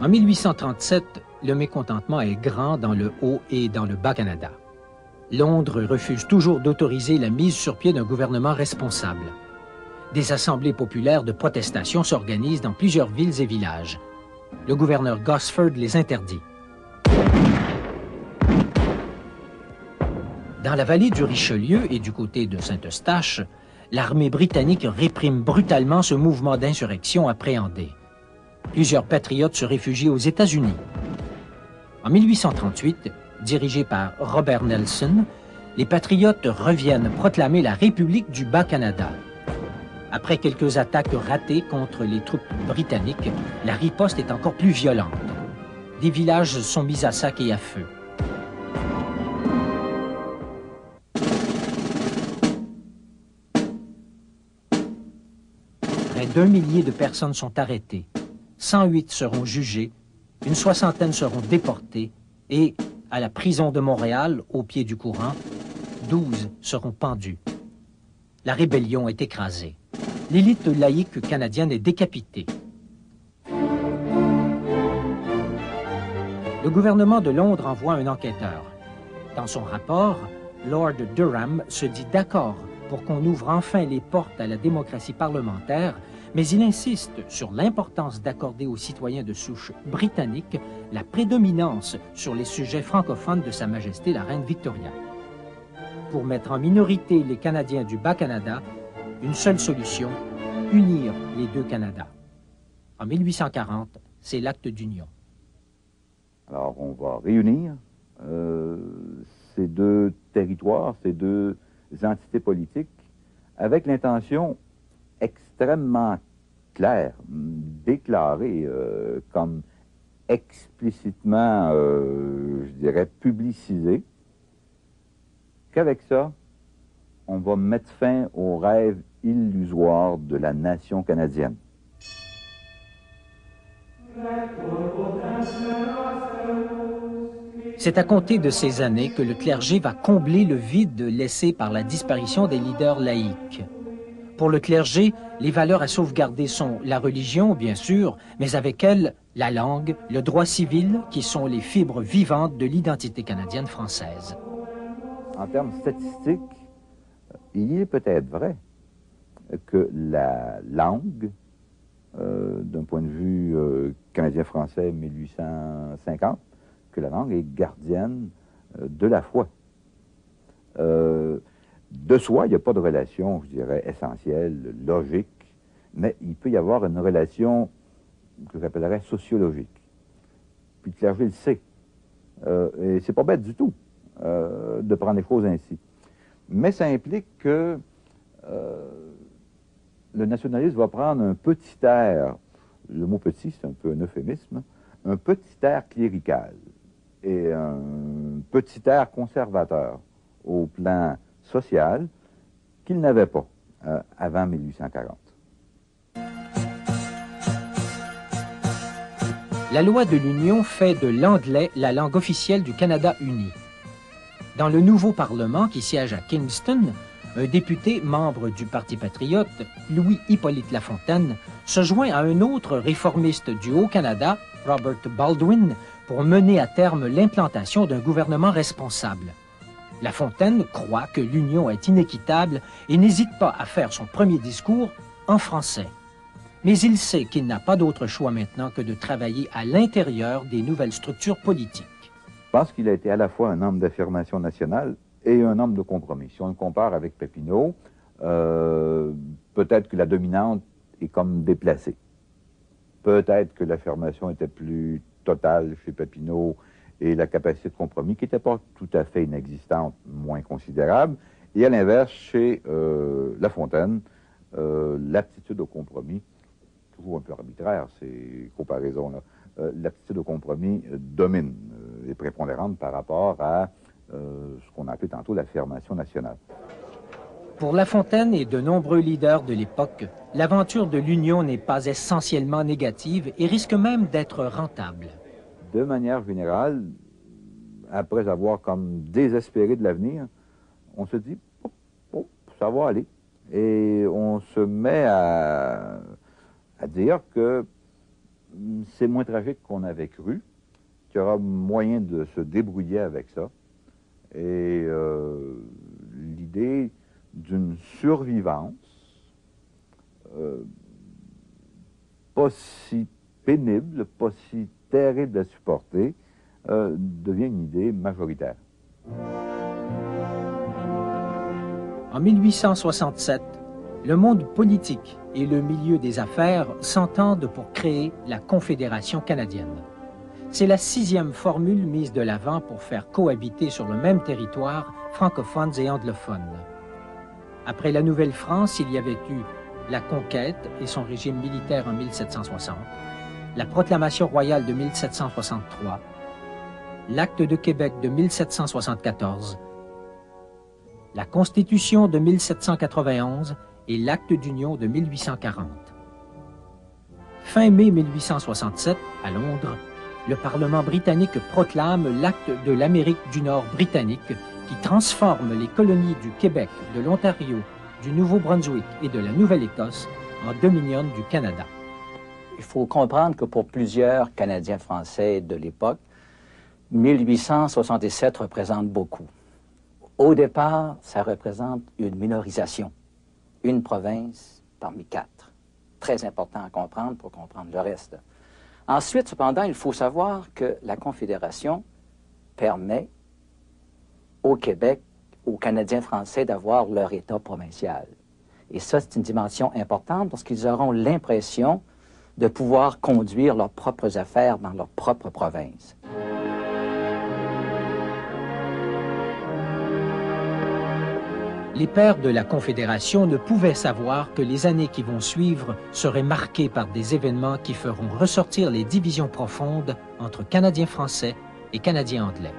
En 1837, le mécontentement est grand dans le Haut et dans le Bas-Canada. Londres refuse toujours d'autoriser la mise sur pied d'un gouvernement responsable. Des assemblées populaires de protestation s'organisent dans plusieurs villes et villages. Le gouverneur Gosford les interdit. Dans la vallée du Richelieu et du côté de Saint-Eustache, l'armée britannique réprime brutalement ce mouvement d'insurrection appréhendé. Plusieurs patriotes se réfugient aux États-Unis. En 1838, dirigés par Robert Nelson, les patriotes reviennent proclamer la République du Bas-Canada. Après quelques attaques ratées contre les troupes britanniques, la riposte est encore plus violente. Des villages sont mis à sac et à feu. Près d'1 millier de personnes sont arrêtées. 108 seront jugées, une soixantaine seront déportées et, à la prison de Montréal, au pied du courant, 12 seront pendus. La rébellion est écrasée. L'élite laïque canadienne est décapitée. Le gouvernement de Londres envoie un enquêteur. Dans son rapport, Lord Durham se dit d'accord pour qu'on ouvre enfin les portes à la démocratie parlementaire, mais il insiste sur l'importance d'accorder aux citoyens de souche britannique la prédominance sur les sujets francophones de Sa Majesté la Reine Victoria. Pour mettre en minorité les Canadiens du Bas-Canada, une seule solution, unir les deux Canadas. En 1840, c'est l'acte d'union. Alors, on va réunir ces deux territoires, ces deux entités politiques, avec l'intention extrêmement claire, déclarée comme explicitement, je dirais, publicisée, qu'avec ça, on va mettre fin au rêve illusoire de la nation canadienne. C'est à compter de ces années que le clergé va combler le vide laissé par la disparition des leaders laïques. Pour le clergé, les valeurs à sauvegarder sont la religion, bien sûr, mais avec elle, la langue, le droit civil, qui sont les fibres vivantes de l'identité canadienne française. En termes statistiques, il est peut-être vrai que la langue, d'un point de vue canadien-français 1850, que la langue est gardienne de la foi. De soi, il n'y a pas de relation, je dirais, essentielle, logique, mais il peut y avoir une relation que j'appellerais sociologique. Puis le clergé le sait. Et c'est pas bête du tout de prendre les choses ainsi. Mais ça implique que le nationalisme va prendre un petit air, le mot petit, c'est un peu un euphémisme, un petit air clérical et un petit air conservateur au plan social qu'il n'avait pas avant 1840. La loi de l'Union fait de l'anglais la langue officielle du Canada uni. Dans le nouveau Parlement qui siège à Kingston, un député membre du Parti patriote, Louis-Hippolyte Lafontaine, se joint à un autre réformiste du Haut-Canada, Robert Baldwin, pour mener à terme l'implantation d'un gouvernement responsable. Lafontaine croit que l'Union est inéquitable et n'hésite pas à faire son premier discours en français. Mais il sait qu'il n'a pas d'autre choix maintenant que de travailler à l'intérieur des nouvelles structures politiques. Je pense qu'il a été à la fois un homme d'affirmation nationale et un homme de compromis. Si on le compare avec Papineau, peut-être que la dominante est comme déplacée. Peut-être que l'affirmation était plus totale chez Papineau et la capacité de compromis, qui n'était pas tout à fait inexistante, moins considérable. Et à l'inverse, chez Lafontaine, l'aptitude au compromis, toujours un peu arbitraire, ces comparaisons-là, l'aptitude au compromis domine, est prépondérante par rapport à ce qu'on a appelé tantôt l'affirmation nationale. Pour Lafontaine et de nombreux leaders de l'époque, l'aventure de l'Union n'est pas essentiellement négative et risque même d'être rentable. De manière générale, après avoir comme désespéré de l'avenir, on se dit oh, ça va aller. Et on se met à dire que c'est moins tragique qu'on avait cru. Il y aura moyen de se débrouiller avec ça. Et l'idée d'une survivance, pas si pénible, pas si terrible à supporter, devient une idée majoritaire. En 1867, le monde politique et le milieu des affaires s'entendent pour créer la Confédération canadienne. C'est la 6e formule mise de l'avant pour faire cohabiter sur le même territoire francophones et anglophones. Après la Nouvelle-France, il y avait eu la conquête et son régime militaire en 1760, la proclamation royale de 1763, l'acte de Québec de 1774, la Constitution de 1791 et l'acte d'union de 1840. Fin mai 1867, à Londres, le Parlement britannique proclame l'acte de l'Amérique du Nord britannique qui transforme les colonies du Québec, de l'Ontario, du Nouveau-Brunswick et de la Nouvelle-Écosse en Dominion du Canada. Il faut comprendre que pour plusieurs Canadiens français de l'époque, 1867 représente beaucoup. Au départ, ça représente une minorisation, une province parmi 4. Très important à comprendre pour comprendre le reste. Ensuite, cependant, il faut savoir que la Confédération permet au Québec, aux Canadiens français d'avoir leur État provincial. Et ça, c'est une dimension importante parce qu'ils auront l'impression de pouvoir conduire leurs propres affaires dans leur propre province. Les pères de la Confédération ne pouvaient savoir que les années qui vont suivre seraient marquées par des événements qui feront ressortir les divisions profondes entre Canadiens français et Canadiens anglais.